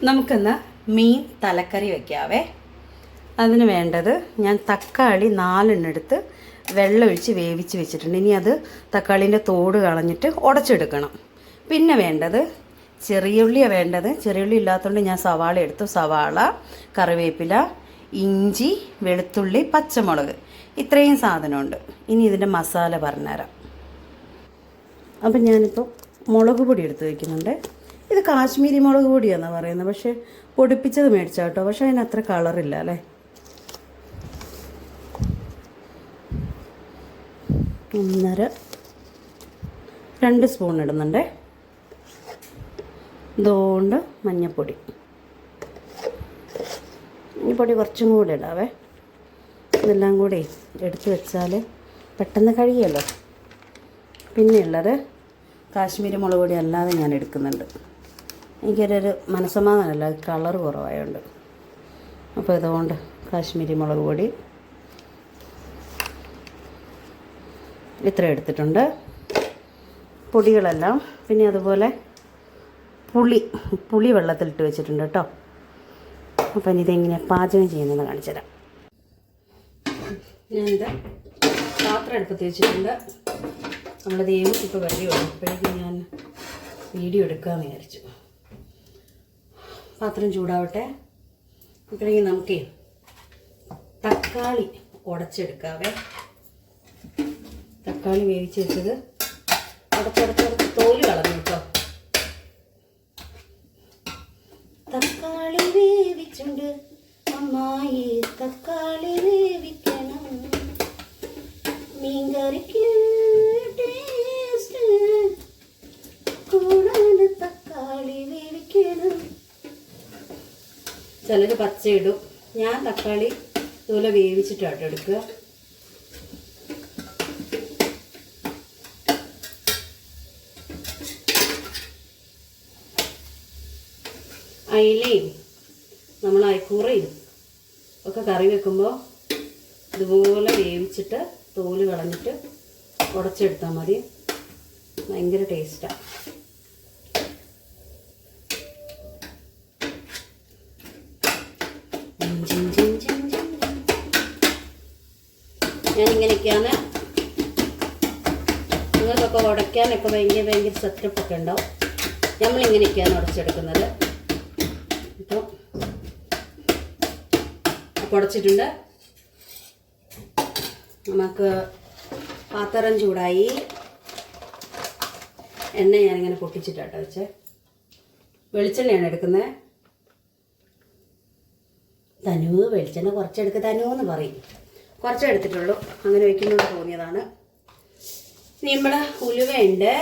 നമുക്കിന്ന് മീൻ തലക്കറി വയ്ക്കാവേ. അതിന് വേണ്ടത് ഞാൻ തക്കാളി 4 എടുത്ത് വെള്ളമൊഴിച്ച് വേവിച്ച് വെച്ചിട്ടുണ്ട്. ഇനി അത് തക്കാളീൻ്റെ തോട് കളഞ്ഞിട്ട് ഉടച്ചെടുക്കണം. പിന്നെ വേണ്ടത് ചെറിയുള്ളിയാണ് വേണ്ടത്. ചെറിയുള്ളി ഇല്ലാത്തതുകൊണ്ട് ഞാൻ സവാള എടുത്തു. സവാള, കറിവേപ്പില, ഇഞ്ചി, വെളുത്തുള്ളി, പച്ചമുളക്, ഇത്രയും സാധനമുണ്ട്. ഇനി ഇതിൻ്റെ മസാല പറഞ്ഞുതരാം. അപ്പം ഞാനിപ്പോൾ മുളക് പൊടി എടുത്ത് വയ്ക്കുന്നുണ്ട്. ഇത് കാശ്മീരി മുളക് പൊടിയാണെന്നാണ് പറയുന്നത്, പക്ഷേ പൊടിപ്പിച്ചത് മേടിച്ചാൽ കേട്ടോ. പക്ഷേ അതിന് അത്ര കളറില്ല അല്ലേ. 2 സ്പൂൺ ഇടുന്നുണ്ട്. ഇതുകൊണ്ട് മഞ്ഞൾപ്പൊടി, ഈ പൊടി കുറച്ചും കൂടി ഇടാവേ. ഇതെല്ലാം കൂടി എടുത്ത് വെച്ചാൽ പെട്ടെന്ന് കഴിയുമല്ലോ. പിന്നെയുള്ളത് കാശ്മീരി മുളക് പൊടി അല്ലാതെ ഞാൻ എടുക്കുന്നുണ്ട്. എനിക്കൊരു മനസ്സമാധാനമല്ല, കളർ കുറവായതുകൊണ്ട്. അപ്പോൾ ഇതുകൊണ്ട് കാശ്മീരി മുളക് പൊടി ഇത്ര എടുത്തിട്ടുണ്ട്, പൊടികളെല്ലാം. പിന്നെ അതുപോലെ പുളി വെള്ളത്തിലിട്ട് വെച്ചിട്ടുണ്ട് കേട്ടോ. അപ്പം ഇനി ഇതെങ്ങനെയാണ് പാചകം ചെയ്യുന്നതെന്ന് കാണിച്ചു തരാം. ഞാനിത് പാത്രം എടുത്ത് വെച്ചിട്ടുണ്ട്. നമ്മളത് ഇപ്പോൾ വെള്ളം അപ്പോഴേക്കും ഞാൻ വീഡിയോ എടുക്കാമെന്ന് വിചാരിച്ചു. പാത്രം ചൂടാവട്ടെ. ഇപ്പോഴേക്കും നമുക്ക് തക്കാളി ഉടച്ചെടുക്കാവേ. തക്കാളി വേവിച്ച് വെച്ചത് ഉടച്ചെടുത്ത് തോല് കളഞ്ഞു കേട്ടോ. തക്കാളി വേവിച്ചുണ്ട് അമ്മായി, തക്കാളി വേവിക്കണം, മീൻകറിക്ക് ടേസ്റ്റ് കൂടാതെ തക്കാളി വേവിക്കണം. ചിലർ പച്ച ഇടും. ഞാൻ തക്കാളി ഇതുപോലെ വേവിച്ചിട്ടാട്ടോ എടുക്കുക. അയിലയും നമ്മൾ അയക്കൂറയും ഒക്കെ കറി വെക്കുമ്പോൾ ഇതുപോലെ വേവിച്ചിട്ട് തോല് കളഞ്ഞിട്ട് ഉടച്ചെടുത്താൽ മതി. ഭയങ്കര ടേസ്റ്റാണ്. ഞാനിങ്ങനെയൊക്കെയാണ്. നിങ്ങൾക്കൊക്കെ ഉടയ്ക്കാനൊക്കെ ഭയങ്കര സെറ്റപ്പൊക്കെ ഉണ്ടാവും. നമ്മളിങ്ങനെയൊക്കെയാണ് ഉടച്ചെടുക്കുന്നത്. ഇപ്പോൾ ഉടച്ചിട്ടുണ്ട്. നമുക്ക് പാത്രം ചൂടായി. എണ്ണ ഞാനിങ്ങനെ പൊട്ടിച്ചിട്ടാട്ടോ വെച്ചേ. വെളിച്ചെണ്ണയാണ് എടുക്കുന്നത്. തനു വെളിച്ചെണ്ണ കുറച്ചെടുക്കുക തനു എന്ന് പറയും. കുറച്ചെടുത്തിട്ടുള്ളൂ, അങ്ങനെ വയ്ക്കുന്നത് തോന്നിയതാണ്. ഇനി നമ്മുടെ ഉലുവയുണ്ട്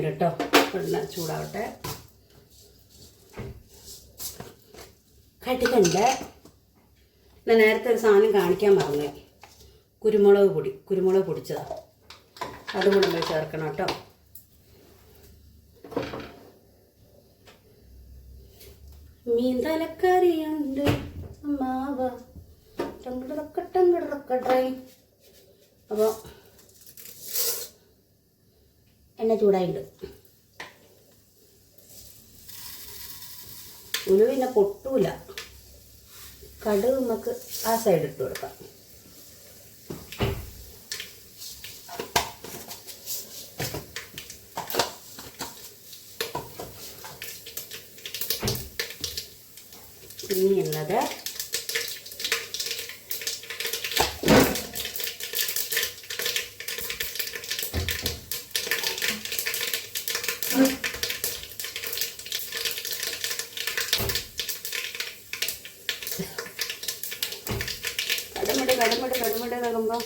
കേട്ടോ. എണ്ണ ചൂടാവട്ടെ. കടുകുണ്ട്. ഞാൻ നേരത്തെ ഒരു സാധനം കാണിക്കാൻ മറന്നു. കുരുമുളക് പൊടിച്ചതാണ്. അതും കൂടെ നമ്മൾ ചേർക്കണം കേട്ടോ. മീൻ തലക്കറിയുണ്ട് അമ്മാവ ടങ്കടക്കട്ടങ്കടക്കട്ടെ. അപ്പോൾ എണ്ണ ചൂടായിട്ടുണ്ട്. ഉലുവിനെ പൊട്ടൂല. കടുക് നമുക്ക് ആ സൈഡ് ഇട്ട് കൊടുക്കാം. ഇനിയുള്ളത് കടുമട ആകുമ്പോൾ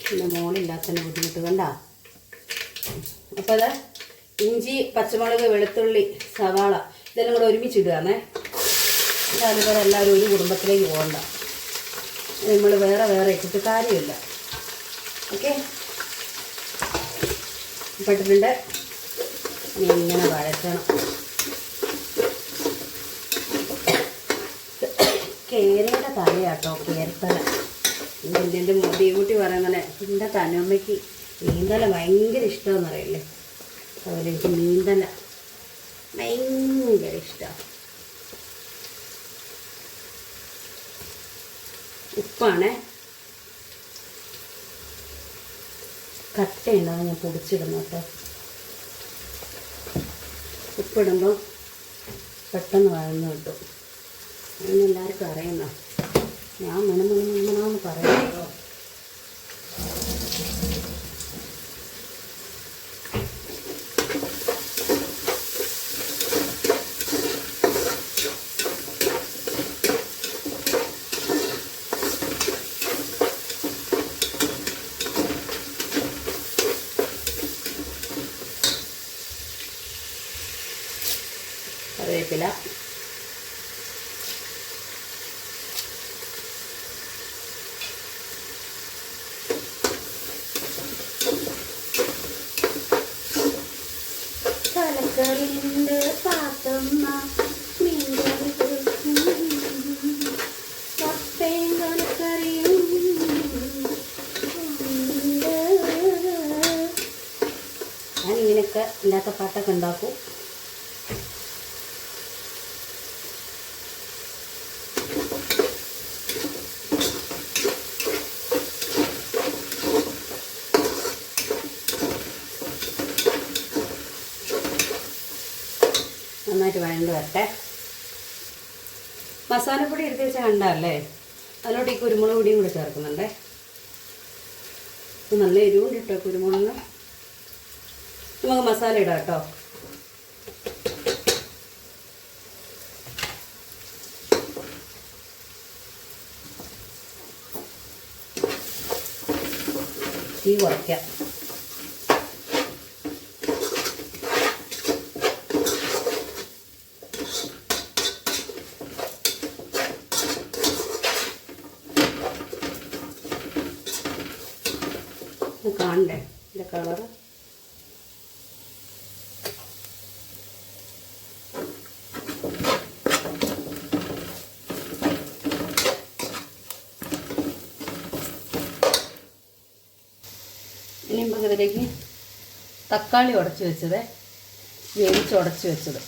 പിന്നെ മോളില്ലാത്തതിന് ബുദ്ധിമുട്ട് കണ്ട. അപ്പോൾ അത് ഇഞ്ചി, പച്ചമുളക്, വെളുത്തുള്ളി, സവാള ഇതെല്ലാം കൂടെ ഒരുമിച്ചിടുകയാണേ. അതുപോലെ എല്ലാവരും ഒരു കുടുംബത്തിലേക്ക് പോകണ്ട. നമ്മൾ വേറെ ഇട്ടിട്ട് കാര്യമില്ല. ഓക്കെ, പെട്ടിട്ടുണ്ട്. ഇങ്ങനെ വഴറ്റണം. കേരയുടെ തലയാട്ടോ, കേരത്തല. എൻ്റെ മുടിയൂട്ടി പറയുന്നത് എൻ്റെ തനമ്മയ്ക്ക് നീന്തല ഭയങ്കര ഇഷ്ടമെന്ന് അറിയില്ലേ. അതുപോലെ എനിക്ക് മീൻതല ഭയങ്കര ഇഷ്ടമാണ്. ഉപ്പാണേ, കട്ടയുണ്ടാവും ഞാൻ പൊടിച്ചിടുന്നു കേട്ടോ. ഉപ്പിടുമ്പോൾ പെട്ടെന്ന് വഴന്ന് കിട്ടും. അങ്ങനെ എല്ലാവർക്കും അറിയുന്ന ഞാൻ മണമണമെന്ന് പറയുമല്ലോ. കറിവേപ്പില, തലക്കറിയുണ്ട്, പാത്തമ്മ മീൻകറി, കപ്പയും തലക്കറിയും. ഞാനിങ്ങനെയൊക്കെ ഇല്ലാത്ത പാട്ടൊക്കെ ഉണ്ടാക്കും. നന്നായിട്ട് വഴണ്ട് വരട്ടെ. മസാലപ്പൊടി എടുത്ത് വെച്ചാൽ കണ്ടല്ലേ, അതിലോട്ട് ഈ കുരുമുളക് പൊടിയും കൂടി ചേർക്കുന്നുണ്ടേ. നല്ല എരിവും കിട്ടോ കുരുമുളക്. നമുക്ക് മസാല ഇടാം കേട്ടോ. തീ കുറയ്ക്കാം. കാണണ്ടേ ഇതിൻ്റെ കളറ്. ഇനി നമുക്ക് ഇതിലേക്ക് തക്കാളി ഉടച്ച് വെച്ചത്, വേവിച്ചുടച്ച് വെച്ചത്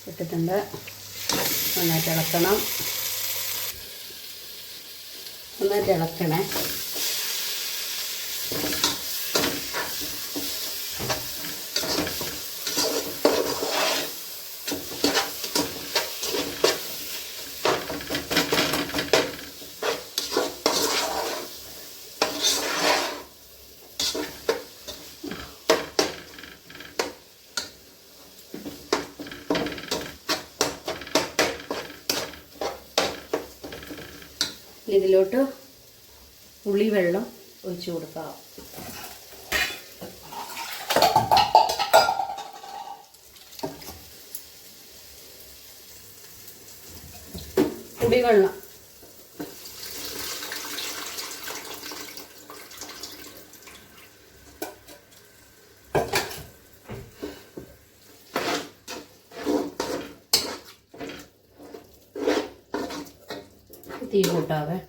ഇട്ടിട്ടുണ്ട്. നന്നായിട്ട് ഇളക്കണം, നന്നായിട്ട് ഇളക്കണേ. ഇതിലോട്ട് പുളിവെള്ളം ഒഴിച്ചു കൊടുക്കാം. പുളിവെള്ളം തീ കൂട്ടാവേ.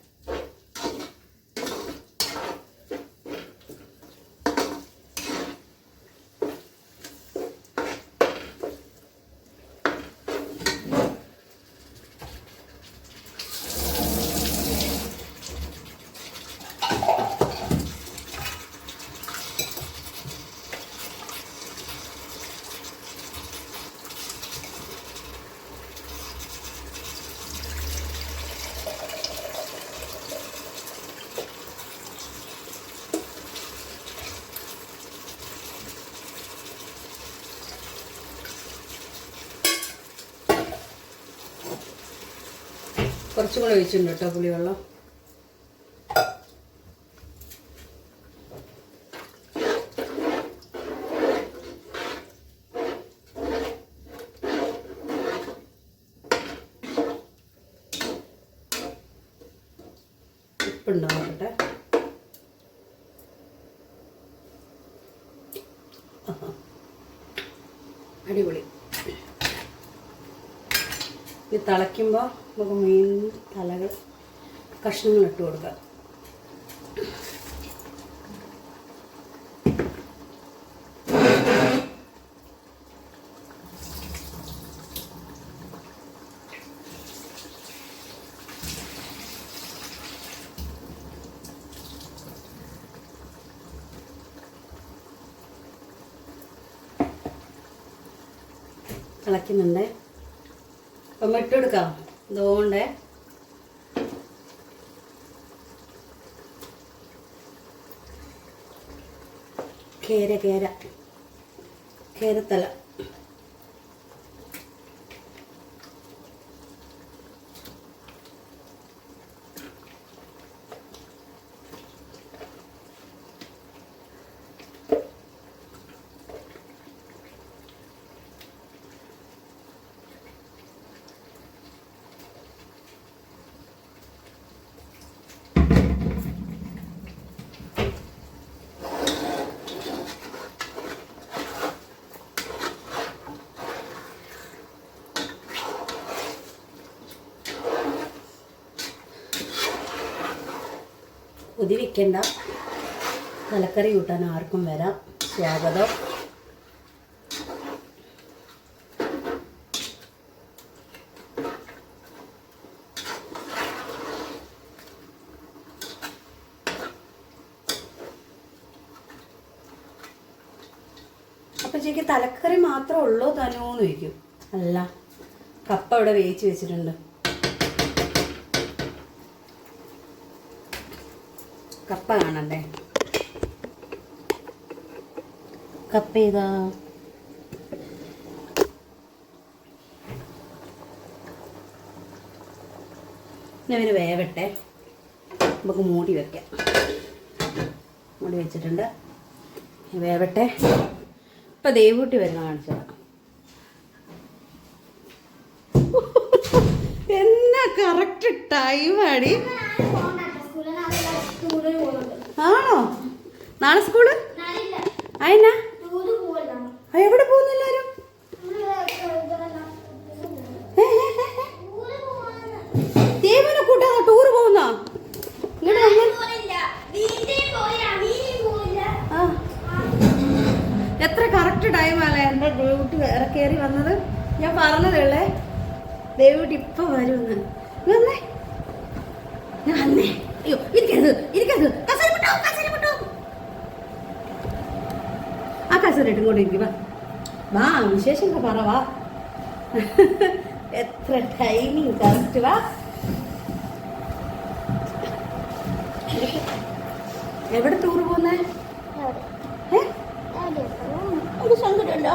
കുറച്ചും കൂടെ ഒഴിച്ചിട്ടുണ്ട് കേട്ടോ പുളിവെള്ളം. ഉപ്പുണ്ടാവട്ടെ. അടിപൊളി. ഇത് തിളയ്ക്കുമ്പോൾ നമുക്ക് മീൻ തലകൾ കഷ്ണങ്ങൾ ഇട്ട് കൊടുക്കാം. തിളയ്ക്കുന്നുണ്ട്. അപ്പം ഇട്ടെടുക്കാം. ഇതുകൊണ്ടേ കേരത്തല കൊതി വെക്കണ്ട. തലക്കറി കൂട്ടാൻ ആർക്കും വരാം. സ്വാഗതം. അപ്പം ശരിക്കും തലക്കറി മാത്രമേ ഉള്ളൂ തനുവെന്ന് ചോദിക്കും. അല്ല, കപ്പ ഇവിടെ വേവിച്ച് വെച്ചിട്ടുണ്ട്. കപ്പ കാണണ്ടേ? കപ്പ ഇതാ. ഇവന് വേവട്ടെ, നമുക്ക് മൂടി വെക്കാം. മൂടി വെച്ചിട്ടുണ്ട്, വേവട്ടെ. ഇപ്പം ദേവൂട്ടി വരുന്ന കാണിച്ചത്. എന്നാ കറക്റ്റ് ടൈമാടി. ആണോ? നാളെ സ്കൂള്? അയനാ എവിടെ പോകുന്നു എല്ലാരും? ദേവനെ കൂട്ടാ ടൂറ് പോകുന്ന? എത്ര കറക്റ്റ് ടൈമല്ലേ എൻ്റെ ദേവൂട്ടി വേറെ കയറി വന്നത്. ഞാൻ പറഞ്ഞതല്ലേ ദേവൂട്ടി ഇപ്പൊ വരുമെന്ന്. വന്നേ വന്നേ. അയ്യോ ഇരിക്കരുത്. ആ കസേരയിട്ട് ഇങ്ങോട്ട് ഇരിക്കുക. വാ, വിശേഷങ്ങൾ പറ. വാ, എത്ര ടൈമിങ് കറക്റ്റ്. വാ. എവിടെ ടൂർ പോകുന്നേ? ശങ്കരുണ്ടോ?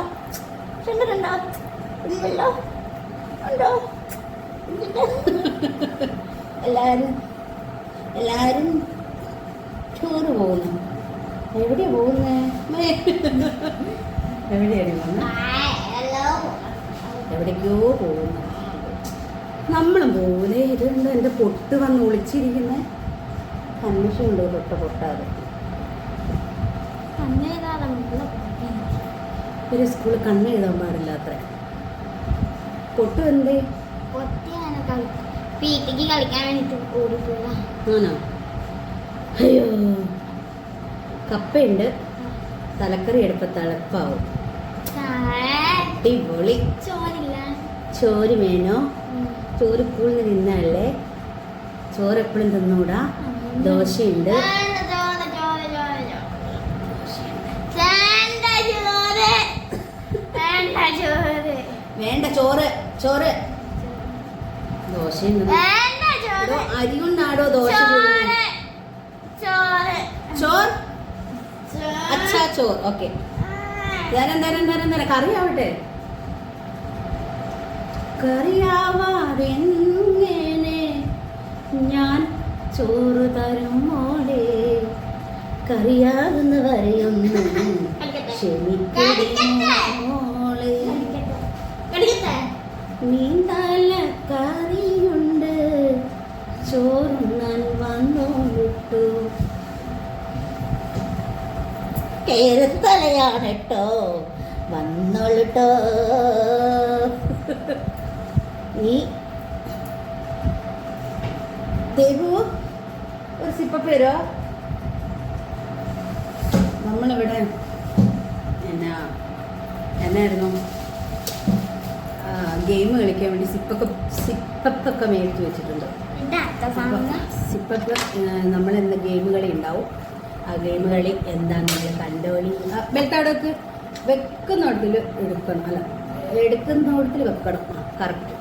ഇല്ലല്ലോ. ഉണ്ടോ? എല്ലാരും ടൂറ് പോകുന്നു. എവിടെയാ പോകുന്നേ? എവിടെയാണ് പോകുന്നത്? എവിടേക്കോ പോകുന്നു. നമ്മളും പോലെ. ഇതുണ്ട് എൻ്റെ പൊട്ട് വന്ന് ഒളിച്ചിരിക്കുന്നേ. കൺമിഷനുണ്ട് പൊട്ടാതെ. ഒരു സ്കൂളിൽ കണ്ണെഴുതാൻ പാടില്ല അത്ര. പൊട്ടു എന്തേ? വീട്ടിലേക്ക് കളിക്കാൻ വേണ്ടിട്ട് ഓടിപ്പോയതാ. ആണോ? അയ്യോ, കപ്പയുണ്ട്. തലക്കറി എടുപ്പം തളപ്പാവും. അടിപൊളി. ചോറ് വേണോ? ചോറ് കൂടുതൽ തിന്നല്ലേ? ചോറ് എപ്പോഴും തിന്നൂടാ. ദോശയുണ്ട്. വേണ്ട ചോറ്. ദോശയുണ്ട്. അരി കൊണ്ടാടോ ദോശ? ചോറ്. അച്ഛാ ചോറ്. ഓക്കെ, തരം കറിയാവട്ടെ. കറിയാവാതെങ്ങനെ ഞാൻ ചോറ് തരും മോളെ. കറിയാകുന്ന വരെയൊന്നും ക്ഷമിക്കോളെ. നീന്തല കറിയുണ്ട്, ചോറുണ്ണാൻ വന്നോ വിട്ടു. കേരത്തലയാണട്ടോ, വന്നോളട്ടോ. നീ ദേവു ഒരു സിപ്പപ്പ് തരോ? നമ്മളിവിടെ എന്നായിരുന്നു ഗെയിം കളിക്കാൻ വേണ്ടി സിപ്പപ്പൊക്കെ മേടിച്ച് വെച്ചിട്ടുണ്ട്. സിപ്പപ്പ് നമ്മളെന്താ ഗെയിം കളി ഉണ്ടാവും. ആ ഗെയിം കളി എന്താണെന്ന് കണ്ടോളി. ബെൽറ്റ് അവിടെ വെക്കുന്നിടത്തിൽ എടുക്കണം. അല്ല, എടുക്കുന്നോടത്തിൽ വെക്കണം. കറക്റ്റ്.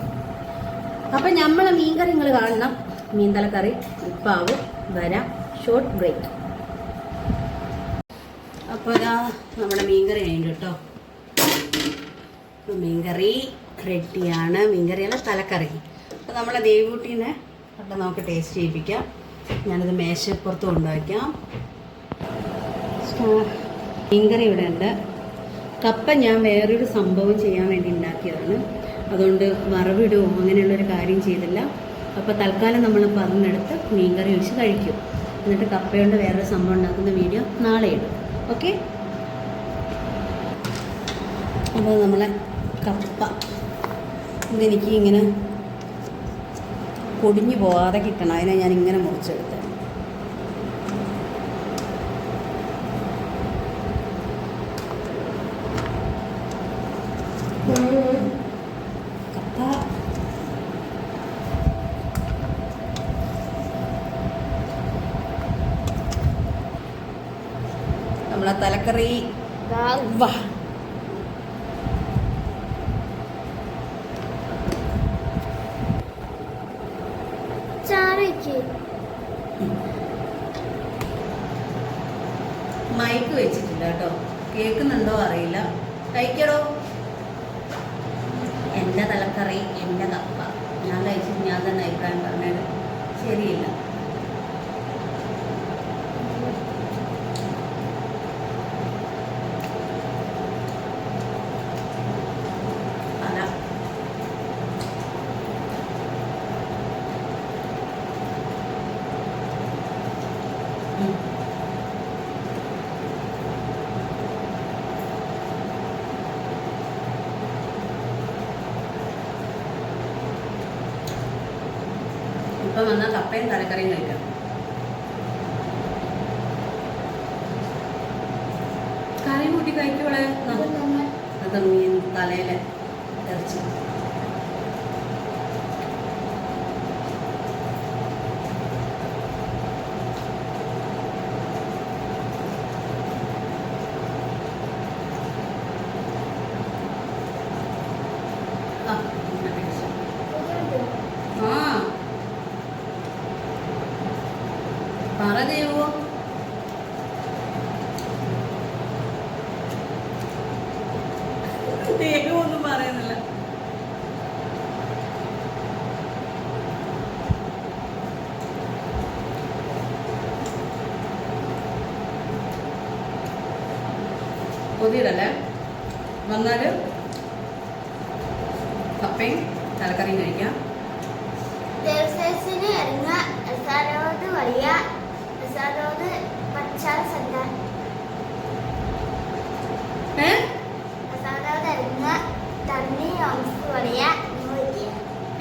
അപ്പം നമ്മളെ മീൻകറി നിങ്ങൾ കാണണം. മീൻ തലക്കറി ഉപ്പാവ് വരാം. Short break. അപ്പോൾ ഇതാ നമ്മുടെ മീൻകറി കഴിഞ്ഞു കേട്ടോ. മീൻകറി റെഡിയാണ്. മീൻകറിയല്ല, തലക്കറി. അപ്പോൾ നമ്മളെ ദേവൂട്ടീനെ അപ്പം നമുക്ക് ടേസ്റ്റ് ചെയ്യിപ്പിക്കാം. ഞാനത് മേശപ്പുറത്ത് കൊണ്ടുവയ്ക്കാം. മീൻകറി ഇവിടെ ഉണ്ട്. കപ്പ ഞാൻ വേറൊരു സംഭവം ചെയ്യാൻ വേണ്ടി ഉണ്ടാക്കിയതാണ്. അതുകൊണ്ട് വറവിടുവോ അങ്ങനെയുള്ളൊരു കാര്യം ചെയ്തില്ല. അപ്പോൾ തൽക്കാലം നമ്മളിപ്പോൾ അതിനെടുത്ത് മീൻകറി ഒഴിച്ച് കഴിക്കും. എന്നിട്ട് കപ്പയുണ്ട് വേറൊരു സംഭവം ഉണ്ടാക്കുന്ന വീഡിയോ നാളെ ഇടും. ഓക്കെ. അപ്പോൾ നമ്മളെ കപ്പ ഇതെനിക്ക് ഇങ്ങനെ പൊടിഞ്ഞു പോകാതെ കിട്ടണം. അതിനെ ഞാൻ ഇങ്ങനെ മുറിച്ചെടുത്ത്. കപ്പ നമ്മളെ തലക്കറി വാ. മൈക്ക് വെച്ചിട്ടില്ല കേട്ടോ. കേൾക്കുന്നുണ്ടോ അറിയില്ല. കഴിക്കടോ. എൻ്റെ തലക്കറി എൻ്റെ കപ്പ ഞാൻ കഴിച്ചിട്ട് ഞാൻ തന്നെ അഭിപ്രായം പറഞ്ഞത് ശരിയില്ല. അല്ല, ഇപ്പം വന്നാൽ കപ്പയും തലക്കറിയും കഴിക്കാം. കറി കൂട്ടി കഴിക്കോളെ. അത് മീൻ തലയിലെ ഇറച്ചി. പറ ദേവോ. ദേവോ ഒന്നും പറയുന്നില്ല. കൊതിയിടല്ലേ. വന്നാൽ കപ്പയും തലക്കറിയും കഴിക്കാം.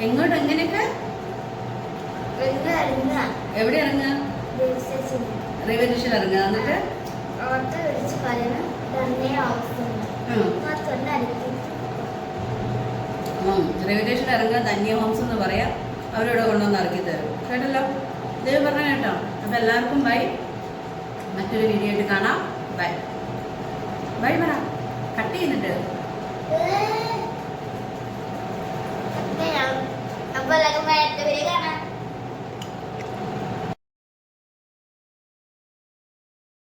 എങ്ങോട്ട് എങ്ങനെയൊക്കെ എവിടെ ഇറങ്ങുക? റെയിൽവേ സ്റ്റേഷൻ ഇറങ്ങുക. എന്നിട്ട് റെയിൽവേ സ്റ്റേഷൻ ഇറങ്ങുക. ധന്യ ഹോംസ് എന്ന് പറയാം. അവരോട് കൊണ്ടുവന്ന് ഇറക്കി തരും. കേട്ടല്ലോ. ദൈവം പറഞ്ഞ കേട്ടോ. അപ്പം എല്ലാവർക്കും ബൈ. മറ്റൊരു വീഡിയോ ആയിട്ട് കാണാം. ബൈ ബൈ പറ. കട്ട് ചെയ്യുന്നുണ്ട്.